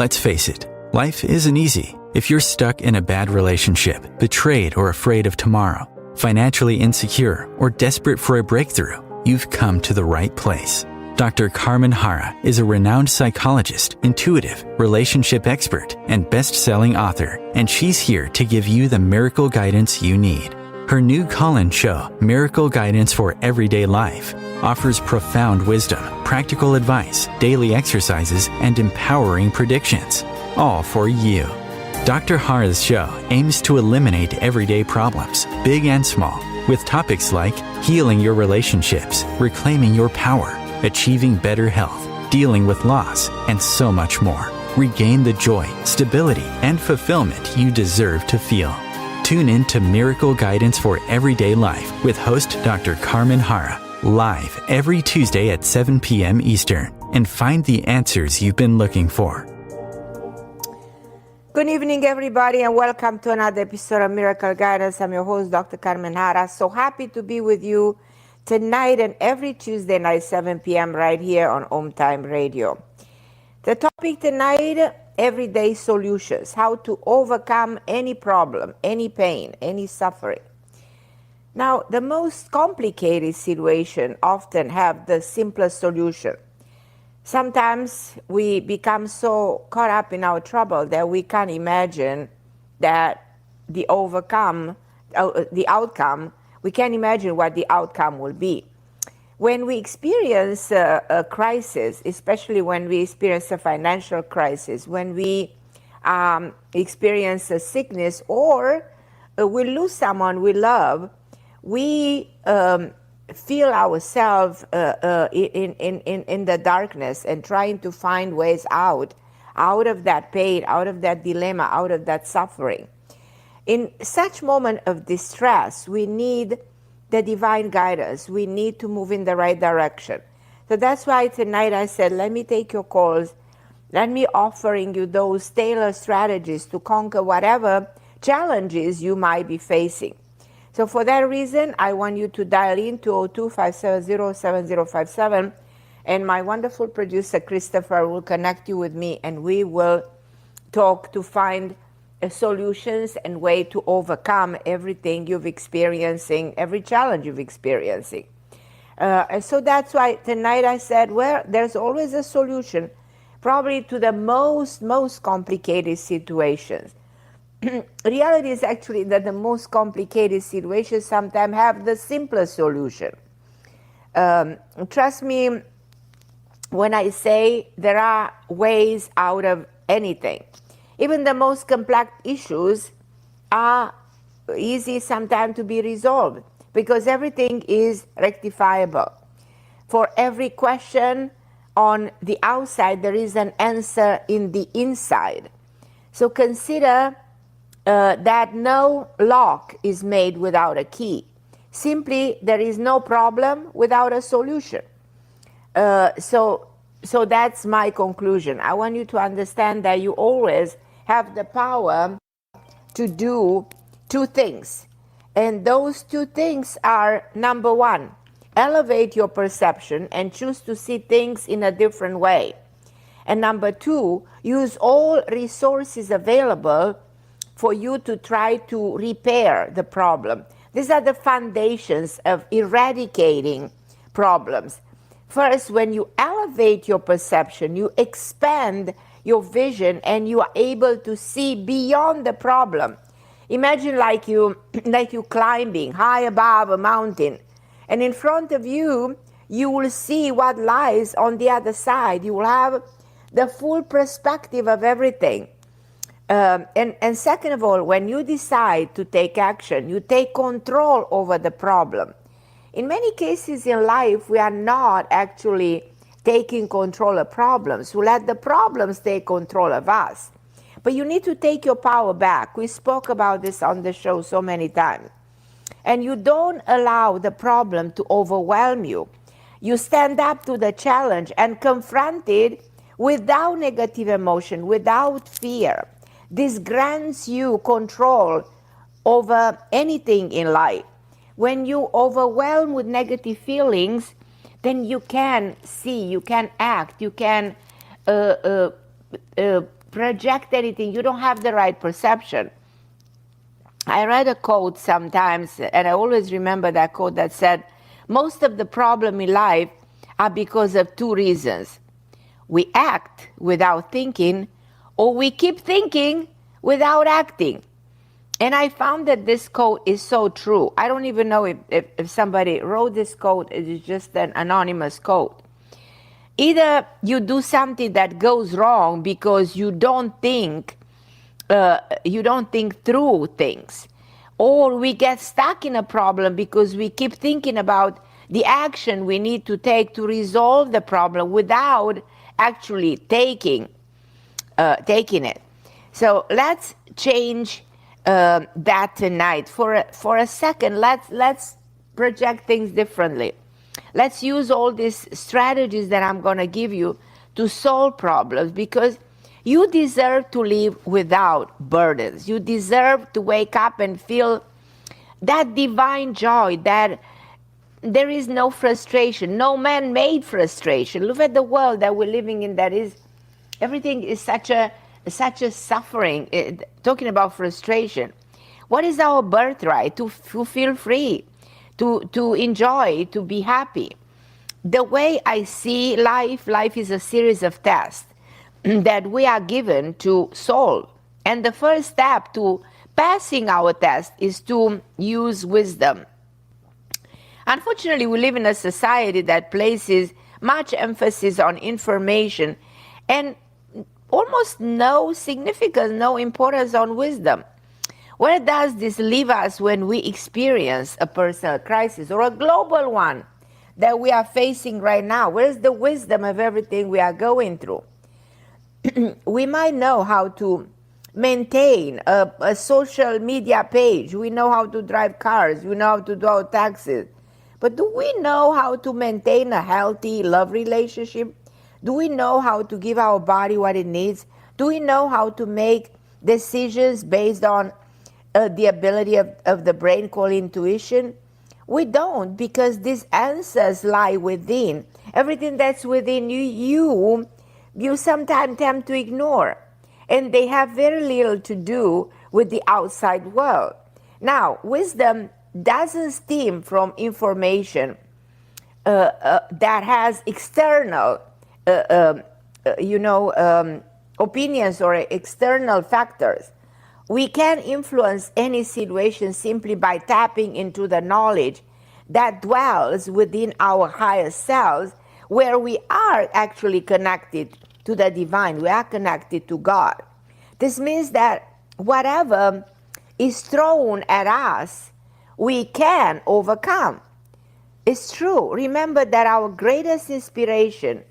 Let's face it, life isn't easy. If you're stuck in a bad relationship, betrayed or afraid of tomorrow, financially insecure, or desperate for a breakthrough, you've come to the right place. Dr. Carmen Harra is a renowned psychologist, intuitive, relationship expert, and best-selling author, and she's here to give you the miracle guidance you need. Her new call-in show, Miracle Guidance for Everyday Life, offers profound wisdom, practical advice, daily exercises, and empowering predictions, all for you. Dr. Harra's show aims to eliminate everyday problems, big and small, with topics like healing your relationships, reclaiming your power, achieving better health, dealing with loss, and so much more. Regain the joy, stability, and fulfillment you deserve to feel. Tune in to Miracle Guidance for Everyday Life with host Dr. Carmen Harra, live every Tuesday at 7 p.m. Eastern, and find the answers you've been looking for. Good evening, everybody, and welcome to another episode of Miracle Guidance. I'm your host, Dr. Carmen Harra. So happy to be with you tonight and every Tuesday night, 7 p.m. right here on OMTimes Radio. The topic tonight, everyday solutions, how to overcome any problem, any pain, any suffering. Now, the most complicated situation often have the simplest solution. Sometimes we become so caught up in our trouble that we can't imagine that the outcome, we can't imagine what the outcome will be. When we experience a crisis, especially when we experience a financial crisis, when we experience a sickness or we lose someone we love, we feel ourselves in the darkness and trying to find ways out of that pain, out of that dilemma, out of that suffering. In such moment of distress, we need the divine guidance. We need to move in the right direction. So that's why tonight I said, let me take your calls. Let me offering you those tailored strategies to conquer whatever challenges you might be facing. So for that reason, I want you to dial in 202-570-7057, and my wonderful producer, Christopher, will connect you with me, and we will talk to find solutions and way to overcome everything you've experiencing, every challenge you've experiencing. And so that's why tonight I said, well, there's always a solution, probably to the most complicated situations. Reality is actually that the most complicated situations sometimes have the simplest solution. Trust me when I say there are ways out of anything. Even the most complex issues are easy sometimes to be resolved because everything is rectifiable. For every question on the outside, there is an answer in the inside. So consider that no lock is made without a key. Simply, there is no problem without a solution. So that's my conclusion. I want you to understand that you always have the power to do two things. And those two things are, number one, elevate your perception and choose to see things in a different way. And number two, use all resources available for you to try to repair the problem. These are the foundations of eradicating problems. First, when you elevate your perception, you expand your vision and you are able to see beyond the problem. Imagine like you climbing high above a mountain, and in front of you, you will see what lies on the other side. You will have the full perspective of everything. And second of all, when you decide to take action, you take control over the problem. In many cases in life, we are not actually taking control of problems. We let the problems take control of us. But you need to take your power back. We spoke about this on the show so many times. And you don't allow the problem to overwhelm you. You stand up to the challenge and confront it without negative emotion, without fear. This grants you control over anything in life. When you overwhelm with negative feelings, then you can see, you can act, you can project anything. You don't have the right perception. I read a quote sometimes, and I always remember that quote that said, most of the problem in life are because of two reasons. We act without thinking, or we keep thinking without acting. And I found that this quote is so true. I don't even know if somebody wrote this quote. It is just an anonymous quote. Either you do something that goes wrong because you don't think through things, or we get stuck in a problem because we keep thinking about the action we need to take to resolve the problem without actually taking it. So let's change that tonight for a second. Let's project things differently. Let's use all these strategies that I'm going to give you to solve problems, because you deserve to live without burdens. You deserve to wake up and feel that divine joy, that there is no frustration, no man-made frustration. Look at the world that we're living in, that is, everything is such a suffering. Talking about frustration. What is our birthright? To feel free, to enjoy, to be happy. The way I see life is a series of tests that we are given to solve. And the first step to passing our test is to use wisdom. Unfortunately, we live in a society that places much emphasis on information and almost no significance, no importance on wisdom. Where does this leave us when we experience a personal crisis or a global one that we are facing right now? Where's the wisdom of everything we are going through? We might know how to maintain a social media page. We know how to drive cars. We know how to do our taxes. But do we know how to maintain a healthy love relationship? Do we know how to give our body what it needs? Do we know how to make decisions based on the ability of the brain called intuition? We don't, because these answers lie within. Everything that's within you sometimes tend to ignore. And they have very little to do with the outside world. Now, wisdom doesn't stem from information that has external opinions or external factors. We can influence any situation simply by tapping into the knowledge that dwells within our higher selves, where we are actually connected to the divine. We are connected to God. This means that whatever is thrown at us, we can overcome. It's true. Remember that our greatest inspiration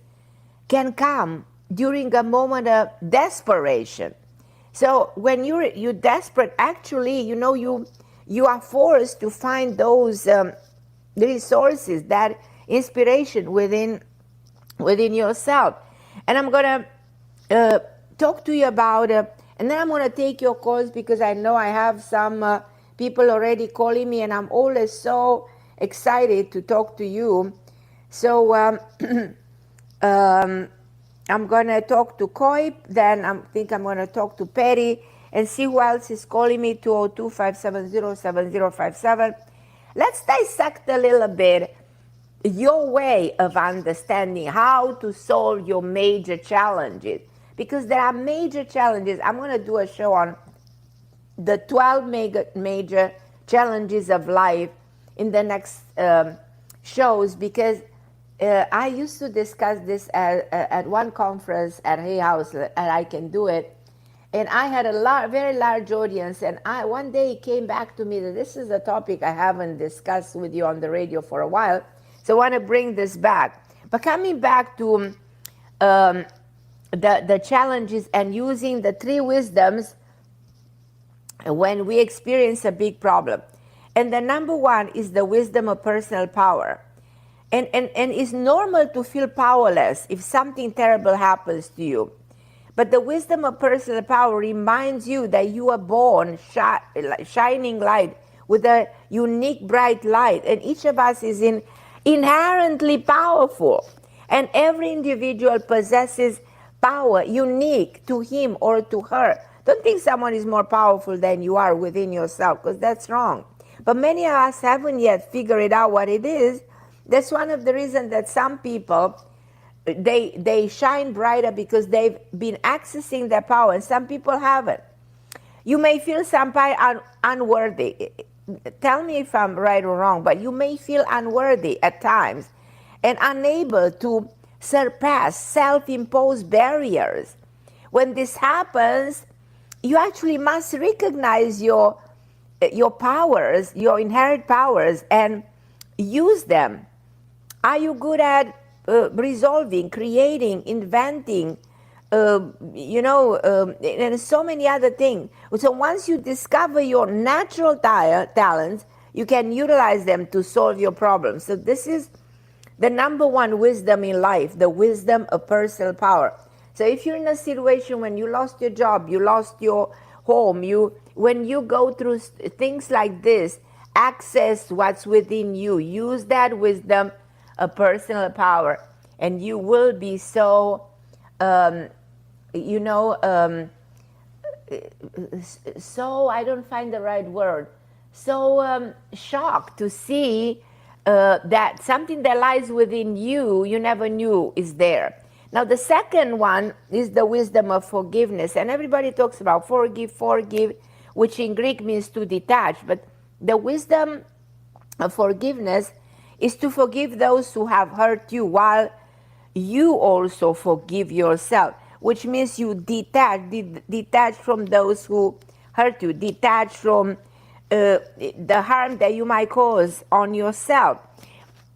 can come during a moment of desperation. So when you're desperate, actually, you are forced to find those resources, that inspiration within yourself. And I'm going to talk to you about, and then I'm going to take your calls, because I know I have some people already calling me, and I'm always so excited to talk to you. So I'm going to talk to Coip, then I think I'm going to talk to Perry, and see who else is calling me, 202-570-7057. Let's dissect a little bit your way of understanding how to solve your major challenges, because there are major challenges. I'm going to do a show on the 12 major challenges of life in the next shows, because I used to discuss this at one conference at Hay House, and I Can Do It, and I had a very large audience, and one day it came back to me that this is a topic I haven't discussed with you on the radio for a while, so I want to bring this back. But coming back to the challenges and using the three wisdoms when we experience a big problem. And the number one is the wisdom of personal power. And it's normal to feel powerless if something terrible happens to you. But the wisdom of personal power reminds you that you are born shining light with a unique bright light. And each of us is inherently powerful. And every individual possesses power unique to him or to her. Don't think someone is more powerful than you are within yourself, because that's wrong. But many of us haven't yet figured out what it is. That's one of the reasons that some people, they shine brighter because they've been accessing their power, and some people haven't. You may feel sometimes unworthy. Tell me if I'm right or wrong, but you may feel unworthy at times and unable to surpass self-imposed barriers. When this happens, you actually must recognize your powers, your inherent powers, and use them. Are you good at resolving, creating, inventing, and so many other things? So once you discover your natural talents, you can utilize them to solve your problems. So this is the number one wisdom in life, the wisdom of personal power. So if you're in a situation when you lost your job, you lost your home, when you go through things like this, access what's within you. Use that wisdom of personal power, and you will be so, so, I don't find the right word, so shocked to see that something that lies within you, you never knew is there. Now, the second one is the wisdom of forgiveness. And everybody talks about forgive, which in Greek means to detach. But the wisdom of forgiveness is to forgive those who have hurt you while you also forgive yourself, which means you detach from those who hurt you, detach from the harm that you might cause on yourself.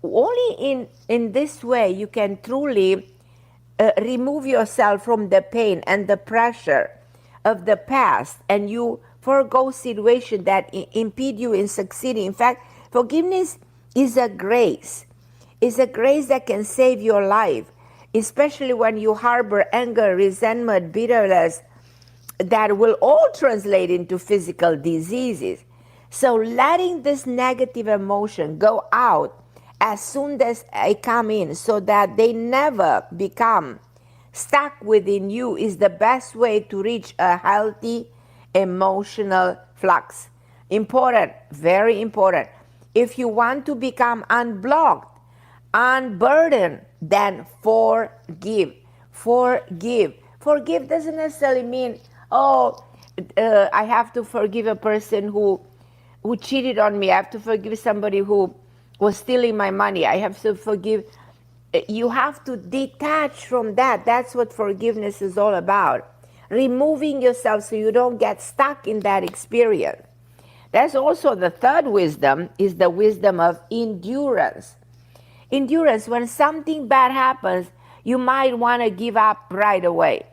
Only in this way you can truly remove yourself from the pain and the pressure of the past, and you forego situations that impede you in succeeding. In fact, forgiveness is a grace. It's a grace that can save your life, especially when you harbor anger, resentment, bitterness, that will all translate into physical diseases. So letting this negative emotion go out as soon as they come in, so that they never become stuck within you, is the best way to reach a healthy emotional flux. Important, very important. If you want to become unblocked, unburdened, then forgive. Forgive doesn't necessarily mean, I have to forgive a person who cheated on me. I have to forgive somebody who was stealing my money. I have to forgive. You have to detach from that. That's what forgiveness is all about. Removing yourself so you don't get stuck in that experience. That's also the third wisdom, is the wisdom of endurance. Endurance, when something bad happens, you might want to give up right away.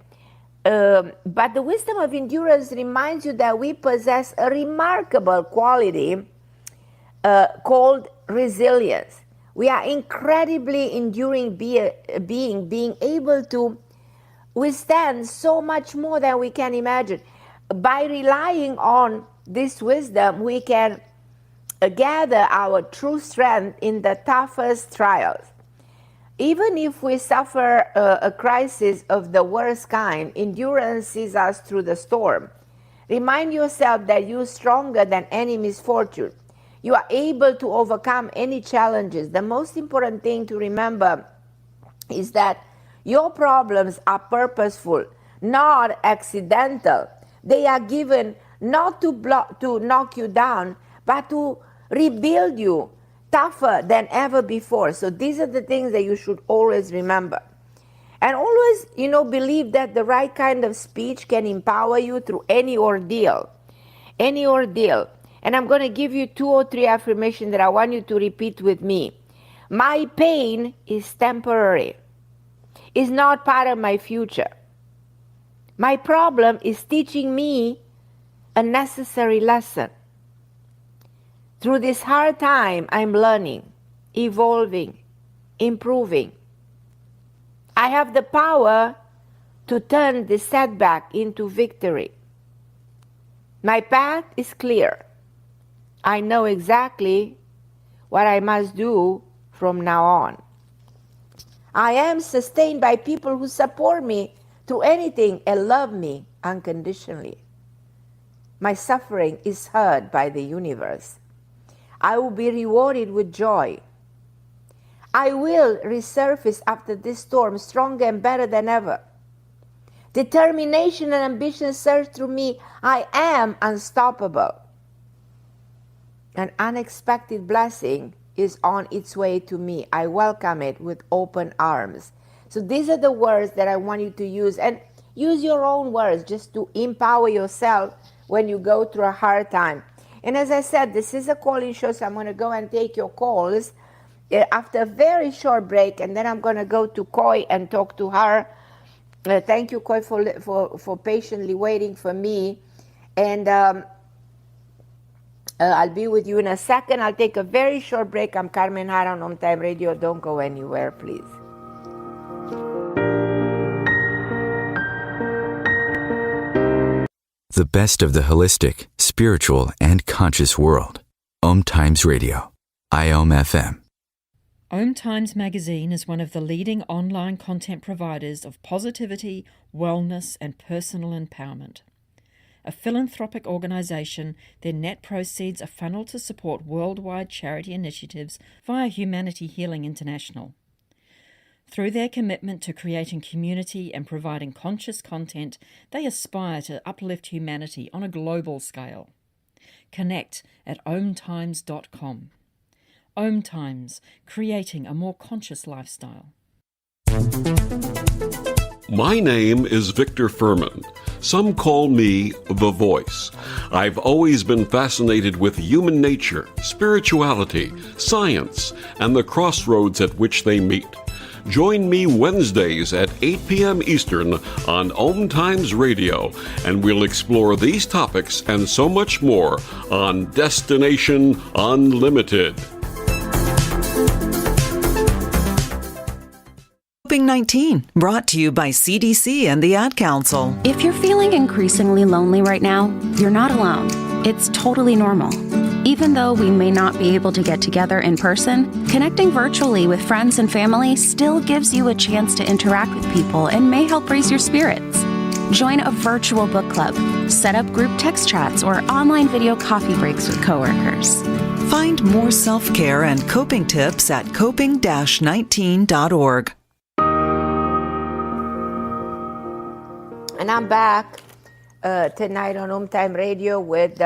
But the wisdom of endurance reminds you that we possess a remarkable quality called resilience. We are incredibly enduring being able to withstand so much more than we can imagine. By relying on this wisdom, we can gather our true strength in the toughest trials. Even if we suffer a crisis of the worst kind, endurance sees us through the storm. Remind yourself that you're stronger than any misfortune. You are able to overcome any challenges. The most important thing to remember is that your problems are purposeful, not accidental. They are given not to knock you down, but to rebuild you tougher than ever before. So these are the things that you should always remember. And always, believe that the right kind of speech can empower you through any ordeal. Any ordeal. And I'm going to give you 2 or 3 affirmations that I want you to repeat with me. My pain is temporary. It's not part of my future. My problem is teaching me a necessary lesson. Through this hard time, I'm learning, evolving, improving. I have the power to turn this setback into victory. My path is clear. I know exactly what I must do from now on. I am sustained by people who support me to anything and love me unconditionally. My suffering is heard by the universe. I will be rewarded with joy. I will resurface after this storm stronger and better than ever. Determination and ambition surge through me. I am unstoppable. An unexpected blessing is on its way to me. I welcome it with open arms. So these are the words that I want you to use. And use your own words just to empower yourself when you go through a hard time. And as I said, this is a calling show, so I'm going to go and take your calls after a very short break. And then I'm going to go to Koi and talk to her. Thank you, Koi, for patiently waiting for me. And I'll be with you in a second. I'll take a very short break. I'm Carmen Harra on OMTime Radio. Don't go anywhere, please. The best of the holistic, spiritual, and conscious world. OMTimes Radio. IOM FM. OMTimes magazine is one of the leading online content providers of positivity, wellness, and personal empowerment. A philanthropic organisation, their net proceeds are funneled to support worldwide charity initiatives via Humanity Healing International. Through their commitment to creating community and providing conscious content, they aspire to uplift humanity on a global scale. Connect at omtimes.com. OMTimes, creating a more conscious lifestyle. My name is Victor Furman. Some call me The Voice. I've always been fascinated with human nature, spirituality, science, and the crossroads at which they meet. Join me Wednesdays at 8 p.m. Eastern on OMTimes Radio, and we'll explore these topics and so much more on Destination Unlimited. COVID-19, brought to you by CDC and the Ad Council. If you're feeling increasingly lonely right now, you're not alone. It's totally normal. Even though we may not be able to get together in person, connecting virtually with friends and family still gives you a chance to interact with people and may help raise your spirits. Join a virtual book club, set up group text chats, or online video coffee breaks with coworkers. Find more self-care and coping tips at coping-19.org. And I'm back tonight on OMTime Radio with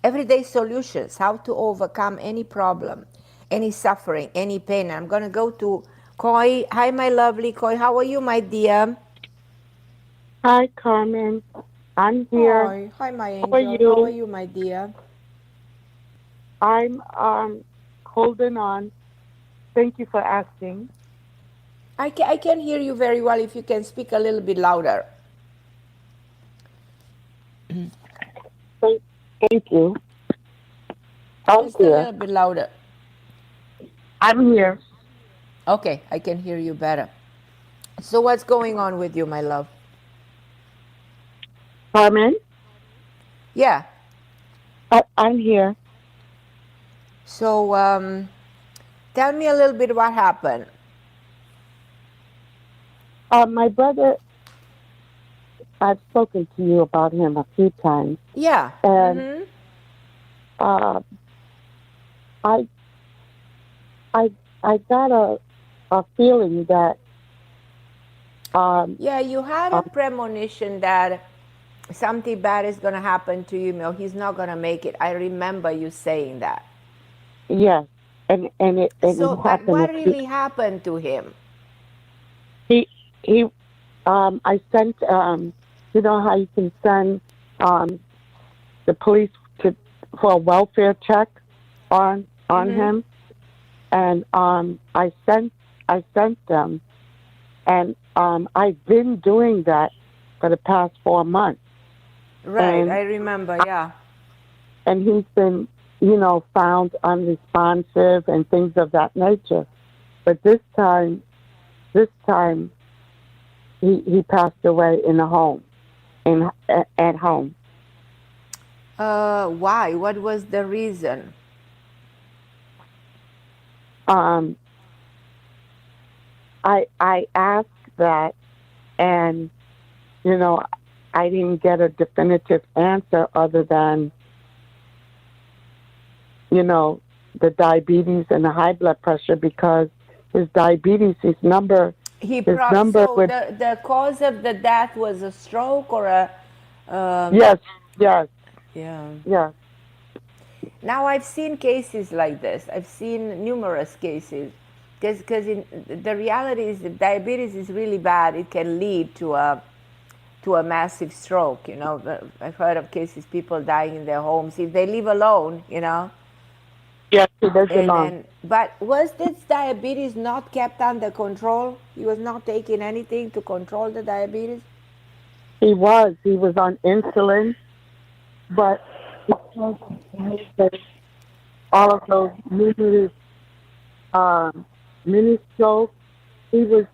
everyday solutions, how to overcome any problem, any suffering, any pain. I'm going to go to Koi. Hi, my lovely Koi. How are you, my dear? Hi, Carmen. I'm here. Hi, my angel. How are you? How are you, my dear? I'm holding on. Thank you for asking. I can hear you very well. If you can speak a little bit louder. Thank you. Just a little bit louder. I'm here. Okay, I can hear you better. So what's going on with you, my love? Carmen? Yeah. I'm here. So tell me a little bit what happened. My brother, I've spoken to you about him a few times. Yeah. And I got a feeling that yeah, you had a premonition that something bad is going to happen to you. No, he's not going to make it. I remember you saying that. yes, and it So happened. what really happened to him? He I sent you know how you can send the police for a welfare check on him, and I sent them, and I've been doing that for the past 4 months. Right, And I remember, yeah. And he's been, found unresponsive and things of that nature. But this time, he passed away in a home, at home. Why? What was the reason? I asked that, and I didn't get a definitive answer other than, the diabetes and the high blood pressure, because his diabetes, So would, the cause of the death was a stroke or a yes, yes, yeah. yes, Now I've seen cases like this. I've seen numerous cases because the reality is if diabetes is really bad, it can lead to a massive stroke. I've heard of cases people dying in their homes if they live alone. yes, he does belong. But was this diabetes not kept under control? He was not taking anything to control the diabetes? He was on insulin, but because all of those numerous mini strokes, his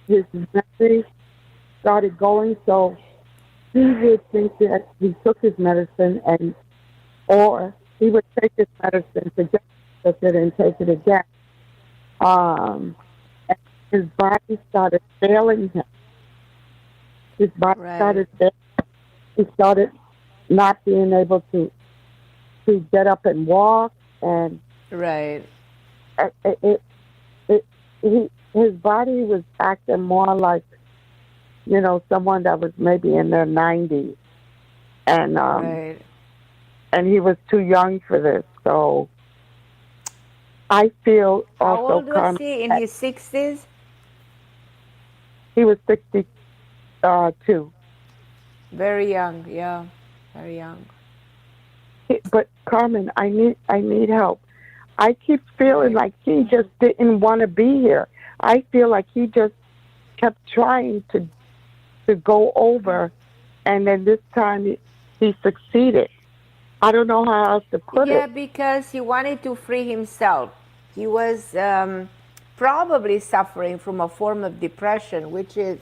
memory started going, so he would think that he took his medicine or he would take his medicine, forget it, and take it again. And his body started failing him. His body started failing. He started not being able to get up and walk, and his body was acting more like someone that was maybe in their 90s, and and he was too young for this. So I feel also. How old was he? In his 60s? He was 62. Very young, yeah, very young. But Carmen, I need help. I keep feeling like he just didn't want to be here. I feel like he just kept trying to go over, and then this time he succeeded. I don't know how else to put it. Yeah, because he wanted to free himself. He was probably suffering from a form of depression, which is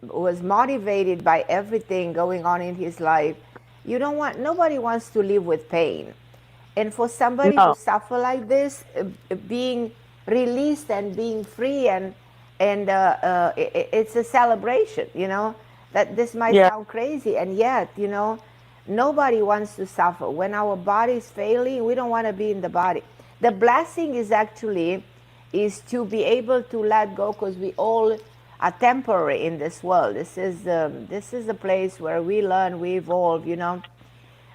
was motivated by everything going on in his life. Nobody wants to live with pain. And for somebody to suffer like this, being released and being free, and it's a celebration, that this might sound crazy, and yet, nobody wants to suffer. When our body is failing, we don't want to be in the body. The blessing is to be able to let go, because we all are temporary in this world. This is a place where we learn, we evolve,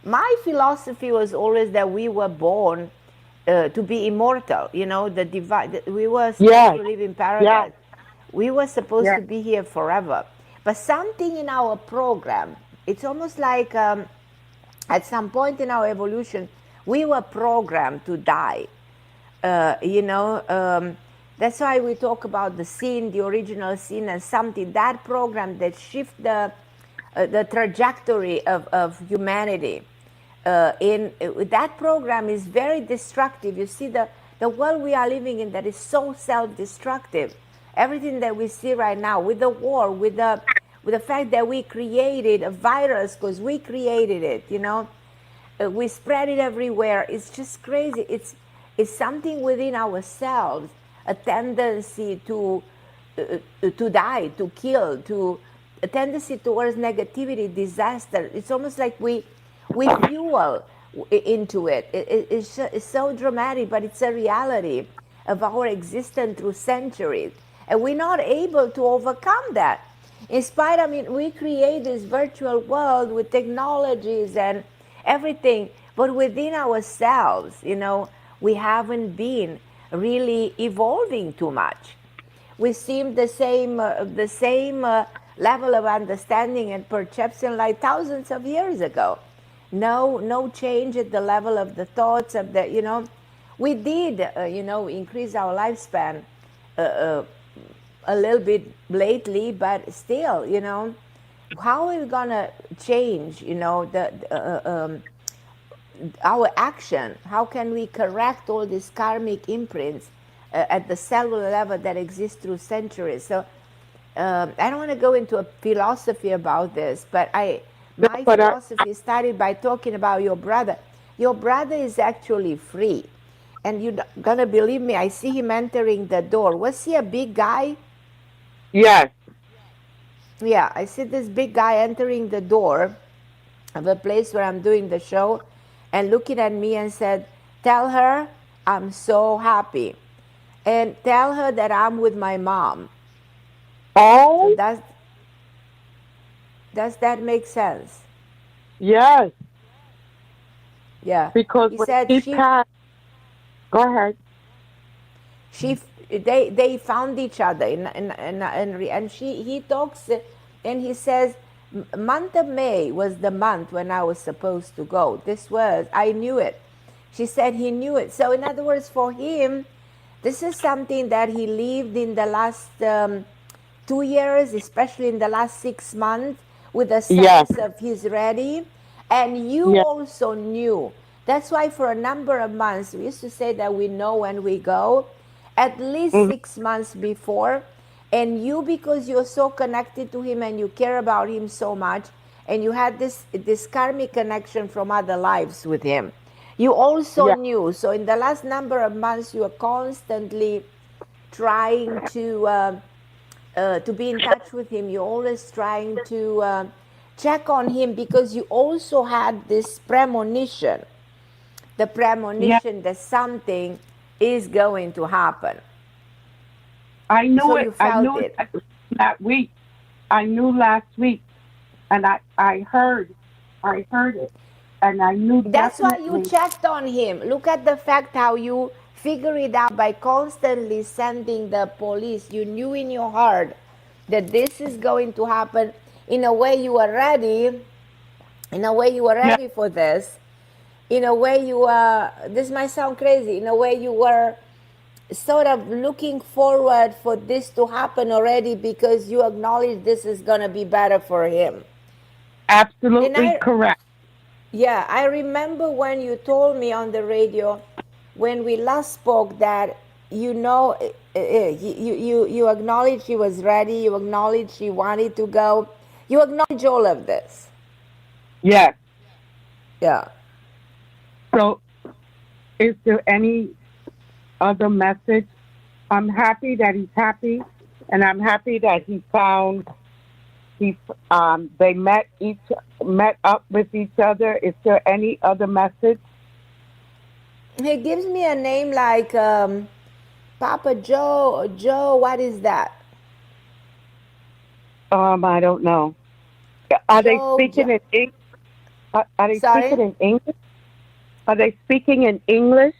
My philosophy was always that we were born to be immortal, the divine. We were supposed to live in paradise. We were supposed to be here forever. But something in our program, it's almost like at some point in our evolution, we were programmed to die. That's why we talk about the sin, the original sin, and something, that program that shift the trajectory of humanity. That program is very destructive. You see the world we are living in that is so self-destructive. Everything that we see right now, with the war, with the fact that we created a virus because we created it, we spread it everywhere. It's just crazy. It's something within ourselves, a tendency to die, to kill, a tendency towards negativity, disaster. It's almost like we fuel into it. It's so dramatic, but it's a reality of our existence through centuries. And we're not able to overcome that. In spite, we create this virtual world with technologies and everything, but within ourselves, we haven't been really evolving too much. We seem the same level of understanding and perception like thousands of years ago. No change at the level of the thoughts of the, we did, increase our lifespan a little bit lately, but still, how are we gonna change, our action? How can we correct all these karmic imprints at the cellular level that exist through centuries? So I don't want to go into a philosophy about this, but my philosophy started by talking about your brother. Your brother is actually free. And you're going to believe me, I see him entering the door. Was he a big guy? Yes. Yeah, I see this big guy entering the door of a place where I'm doing the show and looking at me and said, "Tell her I'm so happy. And tell her that I'm with my mom." So Oh, does that make sense? yes. Yeah. Because He when said she passed, go ahead. they found each other and he talks and he says, month of May was the month when I was supposed to go. I knew it. She said he knew it. So in other words, for him, this is something that he lived in the last 2 years, especially in the last 6 months, with a Yes, sense of he's ready. And you yes, also knew. That's why for a number of months, we used to say that we know when we go, at least mhm, 6 months before. And you, because you're so connected to him and you care about him so much, and you had this karmic connection from other lives with him, you also yes, knew. So in the last number of months, you were constantly trying to be in touch with him. You're always trying to check on him because you also had this premonition, the yes. premonition that something is going to happen. I So knew you it. I felt knew it. it that week. I knew last week, and I heard it, and I knew That's why you definitely. checked on him. Look at the fact how you figure it out by constantly sending the police. You knew in your heart that this is going to happen. In a way, you were ready. In a way, you were Yeah, ready for this. In a way, this might sound crazy. In a way, you were sort of looking forward for this to happen already because you acknowledge this is going to be better for him. And absolutely correct. yeah, I remember when you told me on the radio when we last spoke that you acknowledged he was ready, you acknowledged he wanted to go, you acknowledge all of this. Yes. Yeah. So, is there any other message? I'm happy that he's happy, and I'm happy that he found they met up with each other. Is there any other message? He gives me a name like Papa Joe or Joe. What is that? I don't know. Are they Joe. speaking in English? Are they speaking Sorry? in English? Are they speaking in English?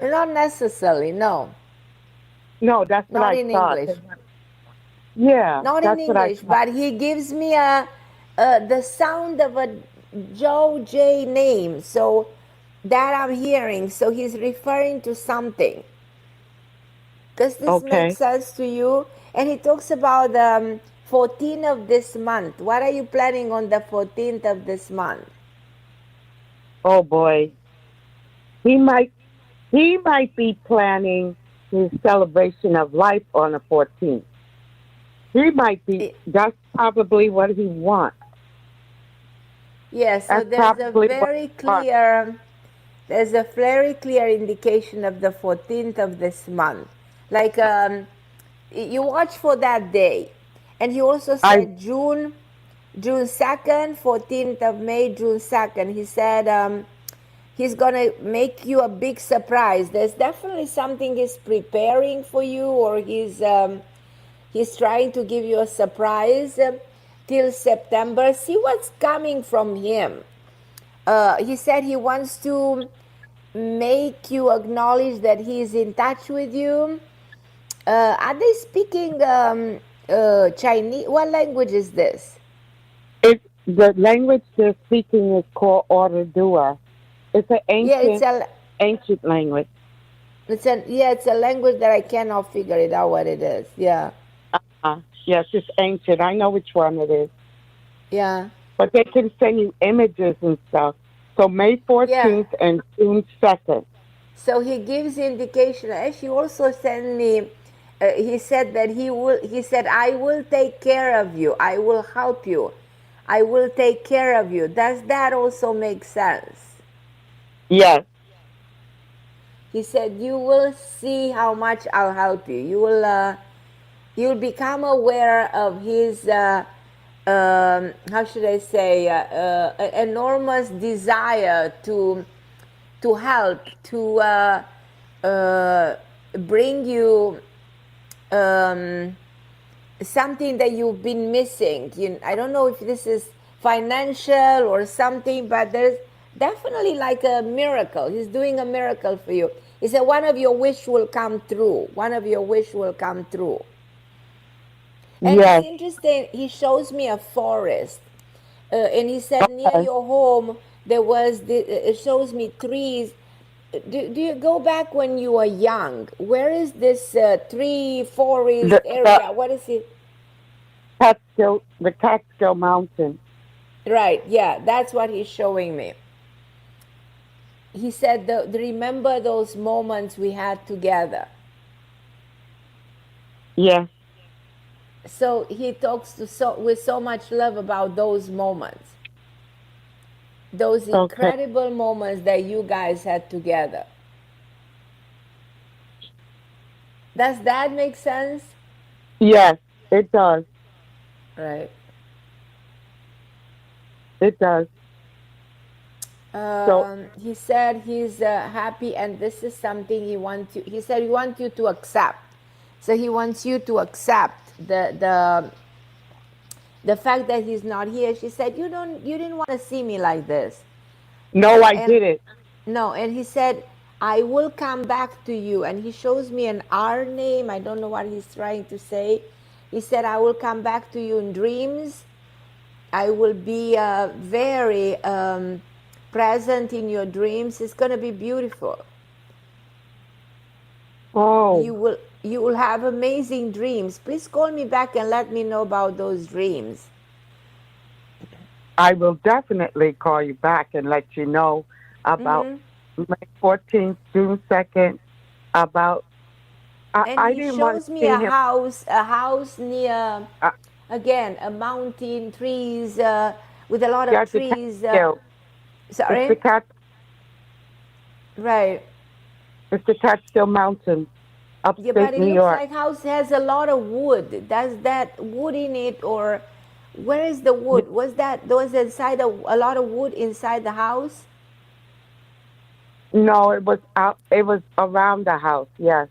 Not necessarily, no. No, that's what Not I in thought. English. Yeah, Not in that's what I English, thought. but he gives me the sound of a Joe J name. So that I'm hearing. So he's referring to something. Does this make Okay. sense to you? And he talks about 14th of this month. What are you planning on the 14th of this month? Oh boy, he might he might be planning his celebration of life on the 14th. He might be. That's probably what he wants. Yes, so That's probably what he wants. there's a very clear indication of the 14th of this month. Like you watch for that day. And he also I said June 2nd, 14th of May, June 2nd. He said he's going to make you a big surprise. There's definitely something he's preparing for you, or he's trying to give you a surprise till September. See what's coming from him. He said he wants to make you acknowledge that he is in touch with you. Are they speaking Chinese? What language is this? the language they're speaking is called Oradua. It's an Yeah, ancient language. it's a language that I cannot figure it out what it is. Yeah, Yes, it's ancient. I know which one it is. yeah, But they can send you images and stuff. So May yeah. 14th and June 2nd. So he gives indication. He also sent me. He said that he will. He said, "I will take care of you. I will help you. I will take care of you." Does that also make sense? Yes, He said, "You will see how much I'll help you. you'll become aware of his, how should I say, enormous desire to help, to bring you something that you've been missing. I don't know if this is financial or something, but there's definitely like a miracle. He's doing a miracle for you. He said one of your wish will come true. One of your wish will come true. And Yes. it's interesting, he shows me a forest. And he said near your home, there was, it shows me trees. Do you go back when you were young? Where is this tree forest area? What is it? The Catskill Mountain. Right, yeah, that's what he's showing me. He said, remember those moments we had together. Yes. So he talks with so much love about those moments. Those incredible moments that you guys had together. Does that make sense? Yes, it does. Right. It does. He said he's happy, and this is something he wants you. He said he wants you to accept. So he wants you to accept the fact that he's not here. She said, you didn't want to see me like this. No, I didn't. No, and he said, I will come back to you. And he shows me an R name. I don't know what he's trying to say. He said, I will come back to you in dreams. I will be very present in your dreams. It's going to be beautiful. Oh. You will have amazing dreams. Please call me back and let me know about those dreams. I will definitely call you back and let you know about May 14th, June 2nd, about... And he shows me a house near, again, a mountain, trees, with a lot of trees. Sorry? It's the Right. It's the Catskill Mountain, upstate but it New looks York. like house has a lot of wood. Does that wood in it, or where is the wood? Was inside a lot of wood inside the house? No, it was out. It was around the house. Yes.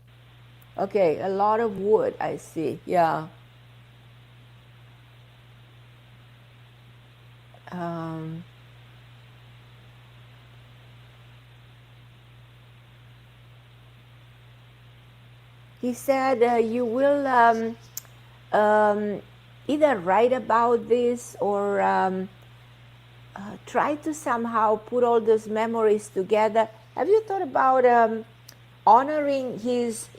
Okay, a lot of wood. I see. Yeah. He said you will either write about this or try to somehow put all those memories together. Have you thought about honoring his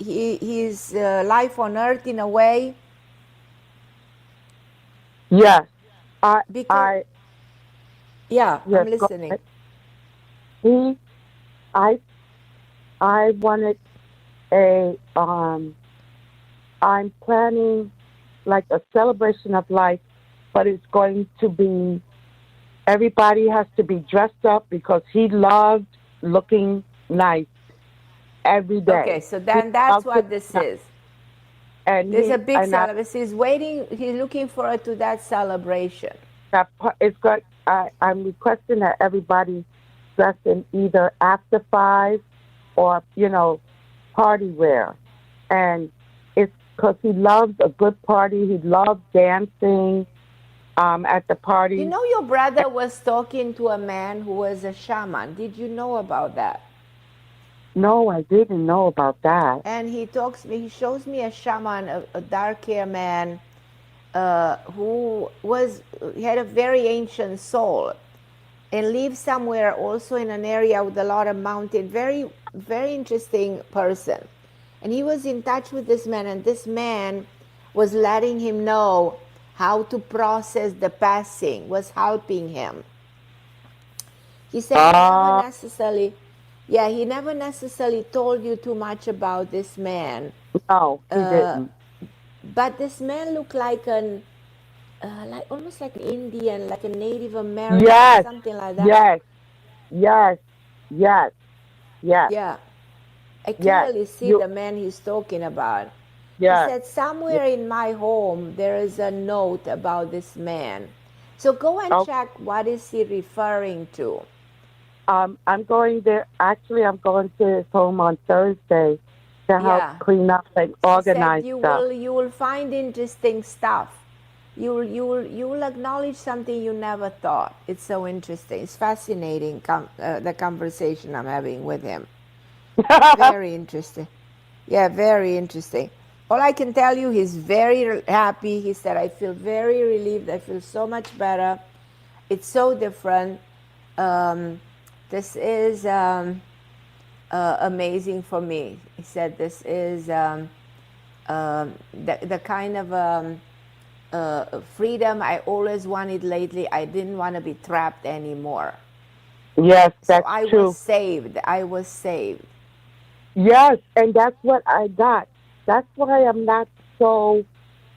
life on earth in a way? Yes. Yeah, yes, I'm listening. I wanted I'm planning like a celebration of life, but it's going to be, everybody has to be dressed up because he loved looking nice every day. Okay, so then that's what this is. And there's a big celebration. He's waiting, he's looking forward to that celebration. I'm requesting that everybody dress in either after 5 or, party wear. And it's because he loves a good party. He loves dancing at the party. You know, your brother was talking to a man who was a shaman. Did you know about that? No, I didn't know about that. And he shows me a shaman, a dark-haired man who had a very ancient soul and lived somewhere also in an area with a lot of mountain. Very, very interesting person. And he was in touch with this man, and this man was letting him know how to process the passing, was helping him. He said he never necessarily told you too much about this man. No, he didn't. But this man looked like almost like an Indian, like a Native American, something like that. Yes. Yeah. I clearly see the man he's talking about. Yes. He said, somewhere in my home there is a note about this man. So go and Oh, check what is he referring to. I'm going there. Actually, I'm going to his home on Thursday to help Yeah. clean up and She said organize stuff. you will find interesting stuff. You will acknowledge something you never thought. It's so interesting. It's fascinating, the conversation I'm having with him. Very interesting. Yeah, very interesting. All I can tell you, he's very happy. He said, I feel very relieved. I feel so much better. It's so different. This is amazing for me. He said, this is the kind of freedom I always wanted lately. I didn't want to be trapped anymore. Yes, So that's I true. was saved. I was saved. Yes, and that's what I got. That's why I'm not so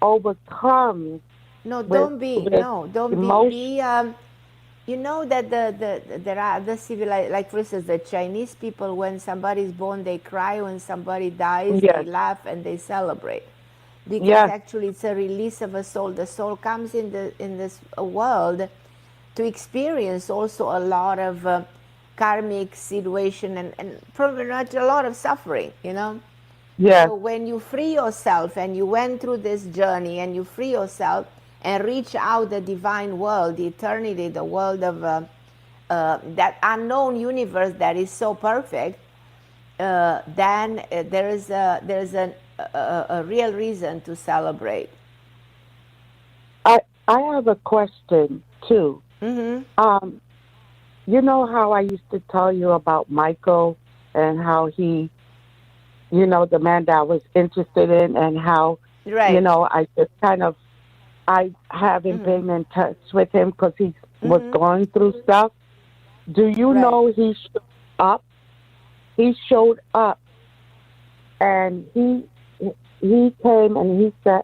overcome No, with don't be. with No, don't be. emotion. You know that there are other civilized, like for instance, the Chinese people, when somebody is born, they cry. When somebody dies, they Yes, laugh and they celebrate, because yes, actually it's a release of a soul. The soul comes in this world to experience also a lot of karmic situation and probably not a lot of suffering. yes. So when you free yourself and you went through this journey and you free yourself and reach out the divine world, the eternity, the world of that unknown universe that is so perfect, then there is a real reason to celebrate. I have a question too. Mm-hmm. You know how I used to tell you about Michael and how he, the man that I was interested in, and how, Right. I just kind of, I haven't Mm-hmm. been in touch with him because he was Mm-hmm. going through stuff. Do you Right. know he showed up? He showed up, and he came and he said,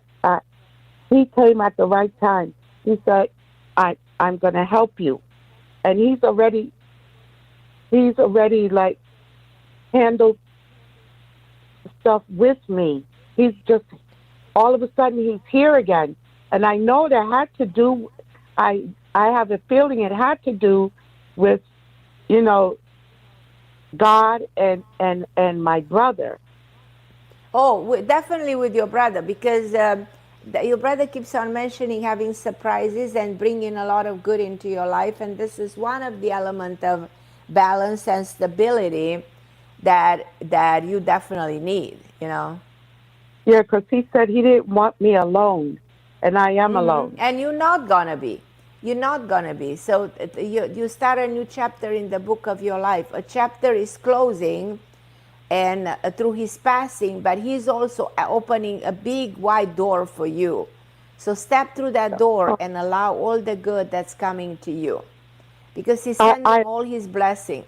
he came at the right time. He said, I'm going to help you. And he's already like handled stuff with me. He's just, all of a sudden he's here again. And I know that had to do, I have a feeling it had to do with, you know, God and my brother. Oh, definitely with your brother, because your brother keeps on mentioning having surprises and bringing a lot of good into your life, and this is one of the element of balance and stability that you definitely need. Yeah, because he said he didn't want me alone, and I am alone. And you're not gonna be. You're not gonna be. So you start a new chapter in the book of your life. A chapter is closing, and through his passing, but he's also opening a big wide door for you. So step through that door and allow all the good that's coming to you, because he's I, sending I all his blessing.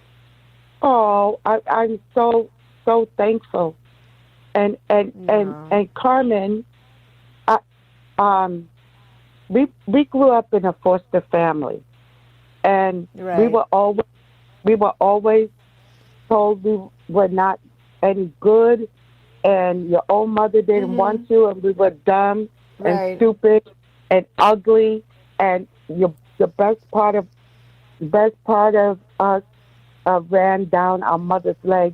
I'm so thankful. And Carmen, I, um, we grew up in a foster family, and we Right. were always told we were not any good, and your own mother didn't want you, and we were dumb and Right. stupid and ugly, and the best part of us ran down our mother's leg.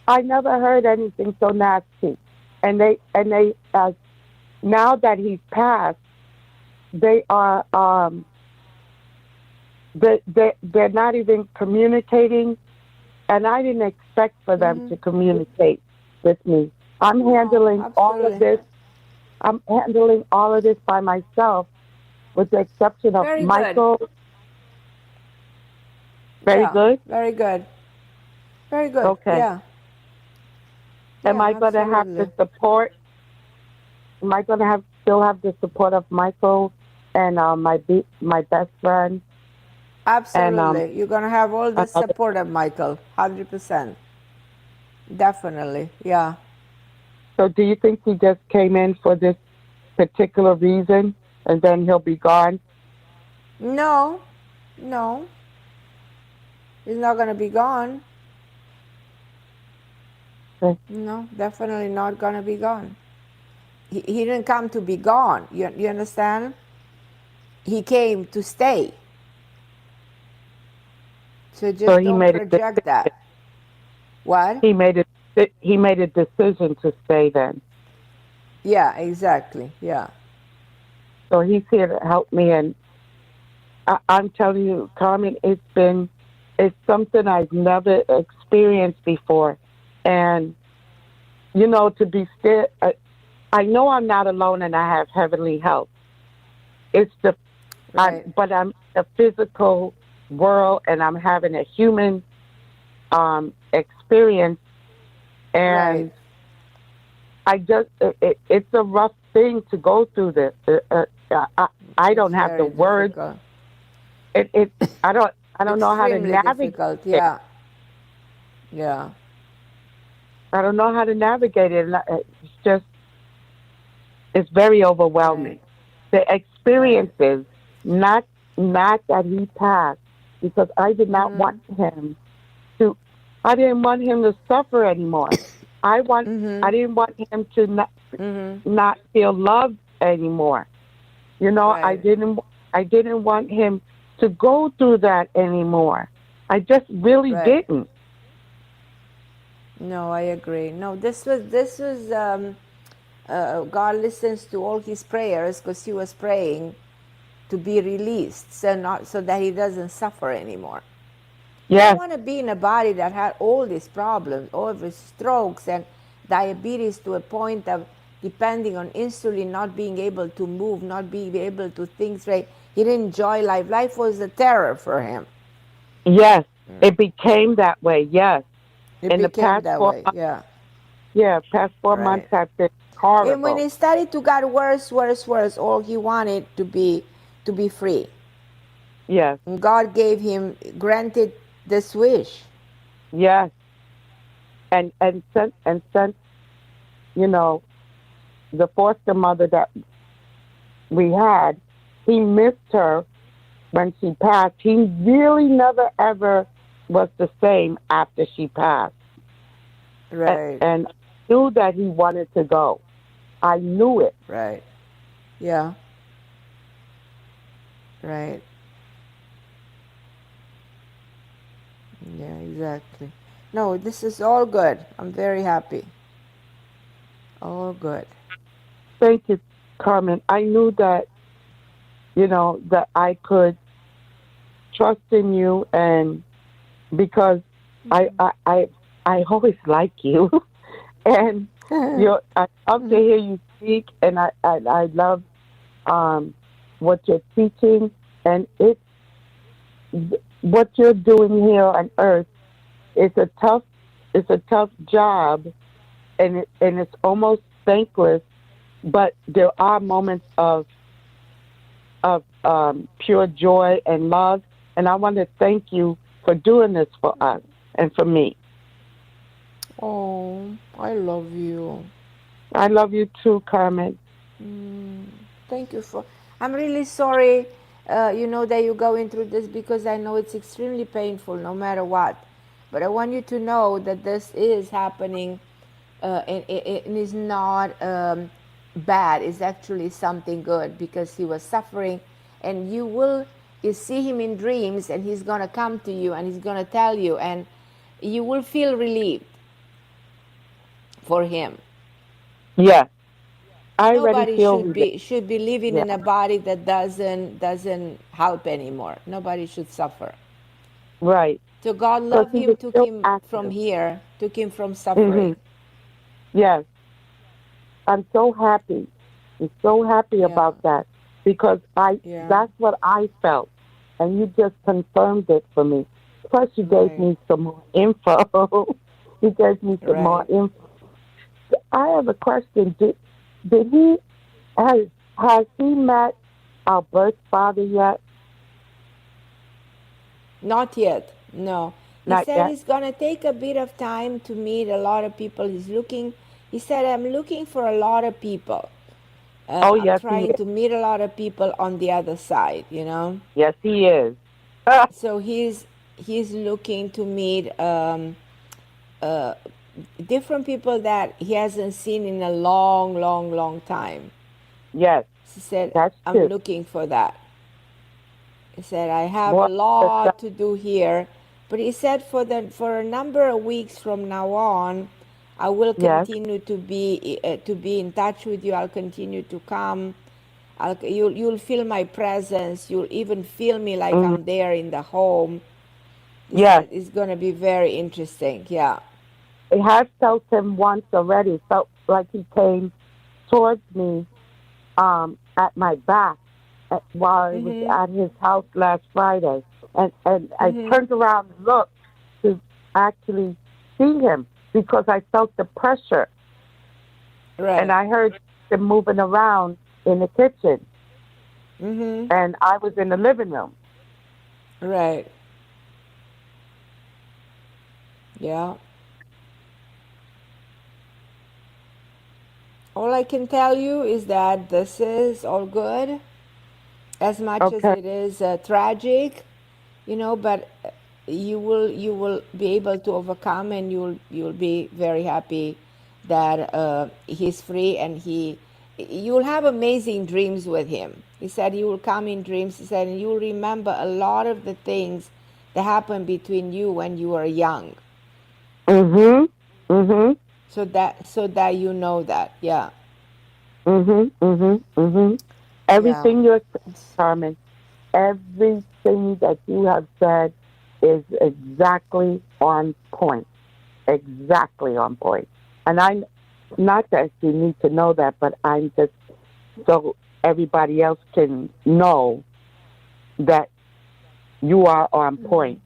I never heard anything so nasty, and they now that he's passed, they are they're not even communicating, and I didn't expect for them to communicate with me. I'm No, handling all of absolutely. this. I'm handling all of this by myself, with the exception of Very good. Michael. Very Yeah. good. Very good. Very good. Okay. Yeah. Am Yeah. I going to have the Absolutely. support? Am I going to still have the support of Michael and my best friend and Absolutely. You're gonna have all the another? support of Michael. 100%. Definitely. Yeah. So, do you think he just came in for this particular reason, and then he'll be gone? No. No. He's not gonna be gone. Okay. No, definitely not gonna be gone. He didn't come to be gone. You understand? He came to stay. So So just he don't made a project that. What? he made a decision to stay then. Yeah, exactly. Yeah. So he's here to help me, and I'm telling you, Carmen, it's something I've never experienced before, and to be still. I know I'm not alone, and I have heavenly help. It's Right. but I'm in a physical world, and I'm having a human experience, and Right. it's a rough thing to go through this. I It's don't have the very words. difficult. It I don't know how to Extremely navigate difficult. it. Yeah. Yeah. I don't know how to navigate it. It's very overwhelming. Right. The Right. experiences, not that he passed, because I did not want him to. I didn't want him to suffer anymore. I didn't want him to not feel loved anymore. I Right. didn't want him to go through that anymore. I just really Right. didn't. No, I agree. No, this was God listens to all his prayers because he was praying to be released, so that he doesn't suffer anymore. You don't Yes, want to be in a body that had all these problems, all these strokes and diabetes to a point of depending on insulin, not being able to move, not being able to think straight. He didn't enjoy life. Life was a terror for him. yes. It became that way. Yes. It In the became past that four way. months, Yeah. yeah, past 4 months Right. have been And when horrible. it started to get worse, worse, worse, all he wanted to be free. Yes, And God granted this wish. yes. And since you know the foster mother that we had, he missed her when she passed. He really never ever was the same after she passed, Right. and I knew that he wanted to go. I knew it. Right. Yeah. Right. Yeah, exactly. No, this is all good. I'm very happy. All good. Thank you, Carmen. I knew that that I could trust in you, and because I I I, I always like you, and I love to hear you speak, and I love um, what you're teaching, and what you're doing here on Earth. It's a tough job, and it's almost thankless, but there are moments of pure joy and love, and I want to thank you for doing this for us and for me. Oh, I love you. I love you too, Carmen. Thank you for. I'm really sorry, that you're going through this because I know it's extremely painful no matter what. But I want you to know that this is happening, and it's not bad. It's actually something good because he was suffering, and you see him in dreams, and he's gonna come to you and he's gonna tell you, and you will feel relieved for him. Yes, I already Nobody feel should be living yeah, in a body that doesn't help anymore. Nobody should suffer. right. So God Because loved he him, was took still him from active. here, took him from Hmm. suffering. Yes, I'm so happy. I'm so happy Yeah, about that because yeah, that's what I felt, and you just confirmed it for me. Plus, you gave right, me some more info. You gave me some more right. info. I have a question. Did he has he met our birth father yet? Not yet. No. He Not said yet. he's gonna take a bit of time to meet a lot of people. He said, I'm looking for a lot of people. Oh I'm yes, he trying is. to meet a lot of people on the other side. Yes, he is. So he's looking to meet different people that he hasn't seen in a long, long, long time. Yes, He said, that's I'm true. looking for that. He said, I have Boy, a lot to do here. But he said for a number of weeks from now on, I will Yes. continue to be in touch with you. I'll continue to come. You'll feel my presence. You'll even feel me like I'm there in the home. He Yes. said it's going to be very interesting. Yeah. I have felt him once already. Felt like he came towards me at my back while I was at his house last Friday. And I turned around and looked to actually see him because I felt the pressure. Right. And I heard him moving around in the kitchen. And I was in the living room. Right. Yeah. All I can tell you is that this is all good, as much as it is tragic, but you will be able to overcome, and you'll be very happy that he's free, and you'll have amazing dreams with him. He said you will come in dreams. He said, and you'll remember a lot of the things that happened between you when you were young. So that you know that, yeah. Everything you're saying, Carmen, everything that you have said is exactly on point. Exactly on point. And I'm not that you need to know that, but I'm just so everybody else can know that you are on point.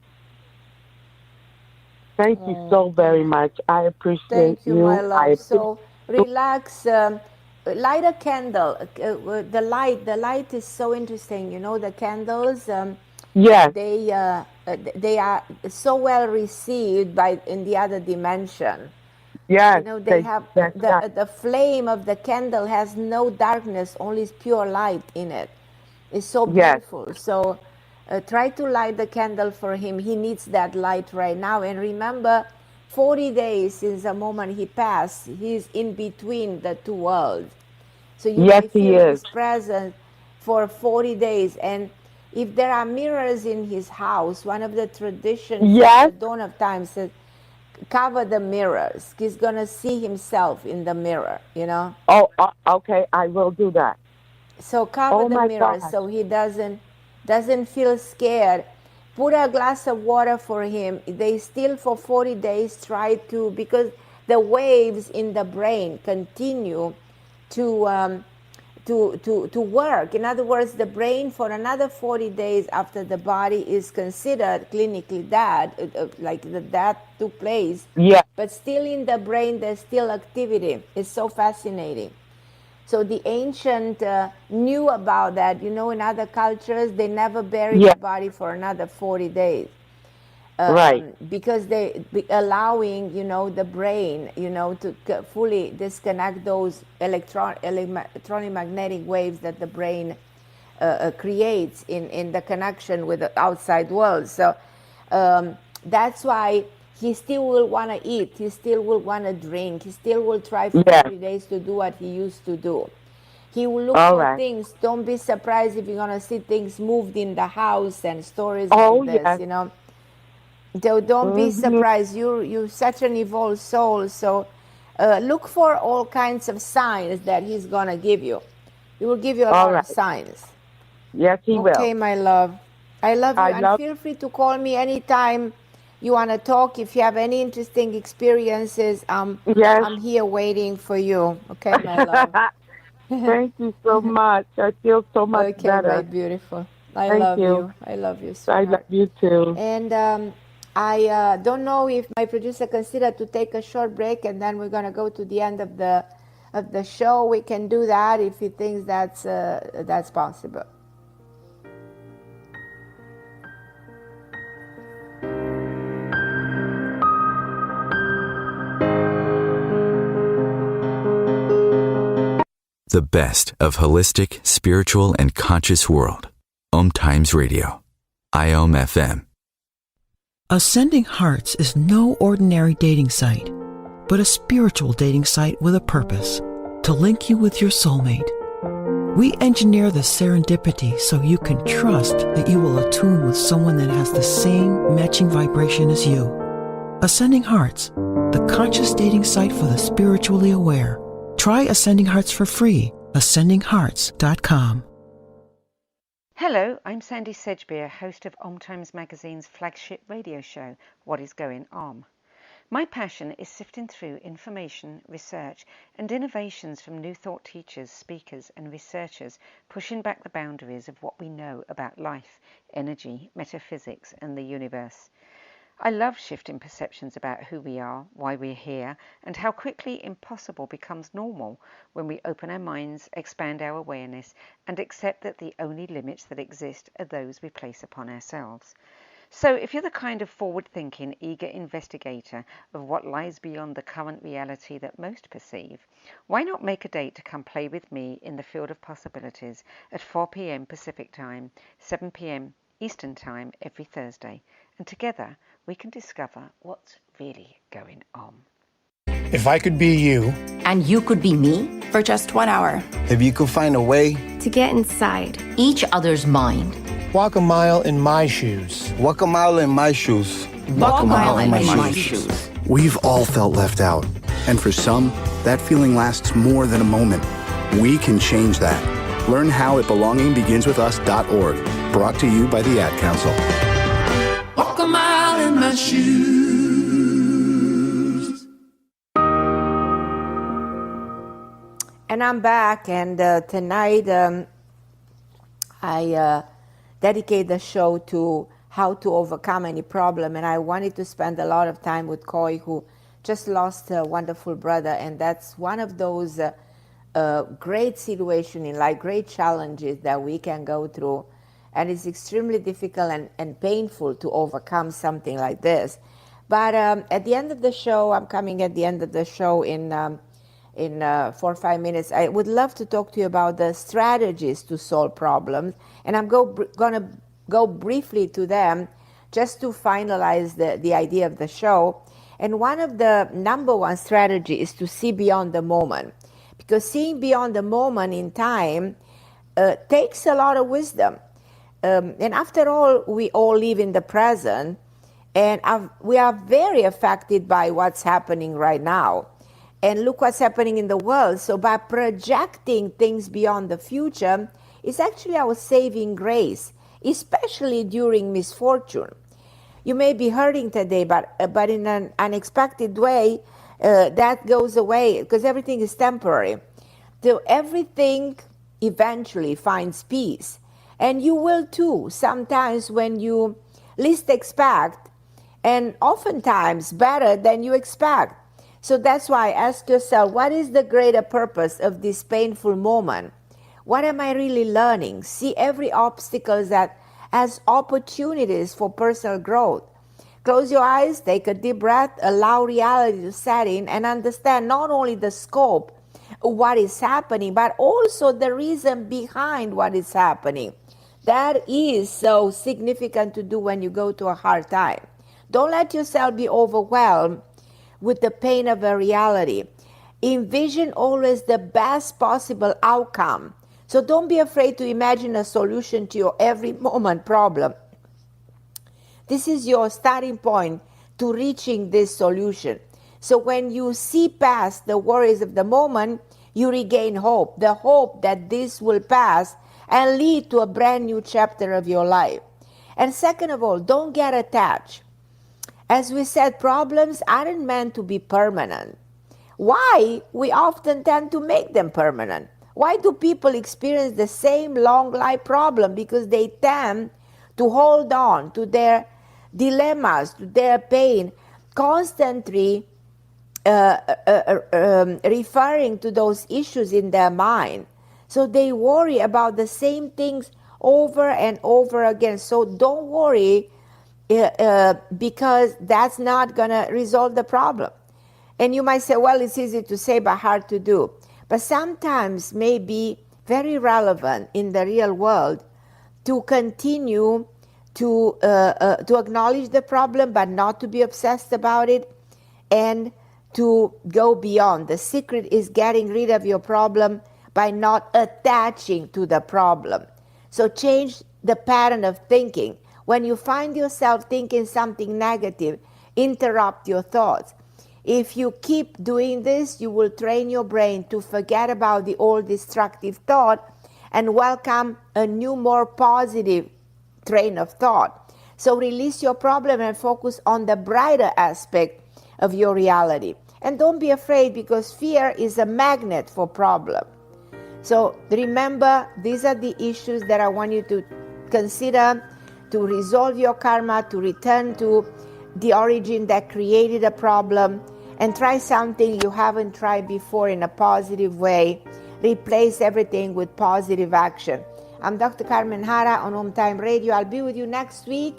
Thank you so very much. I appreciate Thank you, my love. So relax. Light a candle. The light is so interesting. The candles. Yes. They are so well received in the other dimension. Yes. They have the flame of the candle has no darkness, only pure light in it. It's so beautiful. Yes. So try to light the candle for him. He needs that light right now. And remember, 40 days since the moment he passed, he's in between the two worlds. So you may feel his presence for 40 days. And if there are mirrors in his house, one of the traditions at the dawn of time says, cover the mirrors. He's going to see himself in the mirror, Oh, okay. I will do that. So cover the mirrors so he doesn't feel scared. Put a glass of water for him. They still for 40 days try to, because the waves in the brain continue to work. In other words, the brain for another 40 days after the body is considered clinically dead, like the death took place. Yeah. But still in the brain, there's still activity. It's so fascinating. So the ancient knew about that. In other cultures, they never buried the body for another 40 days. Because they allowing, the brain, to fully disconnect those electromagnetic waves that the brain creates in the connection with the outside world. So that's why he still will want to eat. He still will want to drink. He still will try for 40 days to do what he used to do. He will look for things. Don't be surprised if you're going to see things moved in the house and stories like this, So don't be surprised. You're such an evolved soul. So look for all kinds of signs that he's going to give you. He will give you a lot of signs. Yes, he will. Okay, my love. I love you. And feel free to call me anytime you want to talk. If you have any interesting experiences, I'm here waiting for you. Okay, my love. Thank you so much. I feel so much better. Okay, my beautiful. I love you. I love you, sweetheart. I love you too. And I don't know if my producer considered to take a short break, and then we're going to go to the end of the show. We can do that if he thinks that's possible. The best of holistic, spiritual, and conscious world. OMTimes Radio. IOM FM. Ascending Hearts is no ordinary dating site. but a spiritual dating site with a purpose to link you with your soulmate. We engineer the serendipity so you can trust that you will attune with someone that has the same matching vibration as you. Ascending Hearts, the conscious dating site for the spiritually aware. Try Ascending Hearts for free. AscendingHearts.com. Hello, I'm Sandy Sedgbeer, host of OMTimes magazine's flagship radio show, What is Going On? My passion is sifting through information, research and innovations from new thought teachers, speakers and researchers pushing back the boundaries of what we know about life, energy, metaphysics and the universe. I love shifting perceptions about who we are, why we're here, and how quickly impossible becomes normal when we open our minds, expand our awareness, and accept that the only limits that exist are those we place upon ourselves. So if you're the kind of forward-thinking, eager investigator of what lies beyond the current reality that most perceive, why not make a date to come play with me in the field of possibilities at 4 p.m. Pacific Time, 7 p.m. Eastern Time every Thursday, and together we can discover what's really going on. If I could be you, and you could be me, for just 1 hour, if you could find a way to get inside each other's mind, walk a mile in my shoes. Walk a mile in my shoes. Walk a mile in my shoes. We've all felt left out, and for some, that feeling lasts more than a moment. We can change that. Learn how at belongingbeginswithus.org. Brought to you by the Ad Council. Walk a mile in my shoes. And I'm back, and tonight I dedicate the show to how to overcome any problem, and I wanted to spend a lot of time with Coy, who just lost a wonderful brother, and that's one of those great situations in life, great challenges that we can go through, and it's extremely difficult and painful to overcome something like this. But at the end of the show, I'm coming at the end of the show in 4 or 5 minutes, I would love to talk to you about the strategies to solve problems, and I'm going to go briefly to them just to finalize the idea of the show. And one of the number one strategy is to see beyond the moment, because seeing beyond the moment in time takes a lot of wisdom. And after all, we all live in the present, and we are very affected by what's happening right now. And look what's happening in the world. So by projecting things beyond the future is actually our saving grace, especially during misfortune. You may be hurting today, but in an unexpected way, that goes away, because everything is temporary. So everything eventually finds peace. And you will too, sometimes when you least expect, and oftentimes better than you expect. So that's why ask yourself, what is the greater purpose of this painful moment? What am I really learning? See every obstacle as opportunities for personal growth. Close your eyes, take a deep breath, allow reality to set in, and understand not only the scope of what is happening, but also the reason behind what is happening. That is so significant to do when you go to a hard time. Don't let yourself be overwhelmed with the pain of a reality. Envision always the best possible outcome. So don't be afraid to imagine a solution to your every moment problem. This is your starting point to reaching this solution. So when you see past the worries of the moment, you regain hope, the hope that this will pass and lead to a brand new chapter of your life. And second of all, don't get attached. As we said, problems aren't meant to be permanent. Why? We often tend to make them permanent. Why do people experience the same long life problem? Because they tend to hold on to their dilemmas, to their pain, constantly referring to those issues in their mind. So they worry about the same things over and over again. So don't worry, because that's not going to resolve the problem. And you might say, well, it's easy to say but hard to do. But sometimes may be very relevant in the real world to continue to acknowledge the problem but not to be obsessed about it, and to go beyond. The secret is getting rid of your problem by not attaching to the problem. So change the pattern of thinking. When you find yourself thinking something negative, interrupt your thoughts. If you keep doing this, you will train your brain to forget about the old destructive thought and welcome a new, more positive train of thought. So release your problem and focus on the brighter aspect of your reality. And don't be afraid, because fear is a magnet for problem. So remember, these are the issues that I want you to consider to resolve your karma, to return to the origin that created a problem, and try something you haven't tried before in a positive way. Replace everything with positive action. I'm Dr. Carmen Harra on OMTime Radio. I'll be with you next week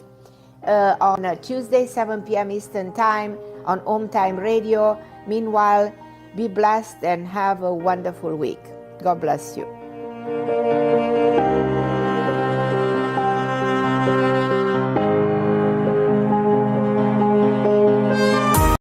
on Tuesday, 7 p.m. Eastern Time on OMTime Radio. Meanwhile, be blessed and have a wonderful week. God bless you.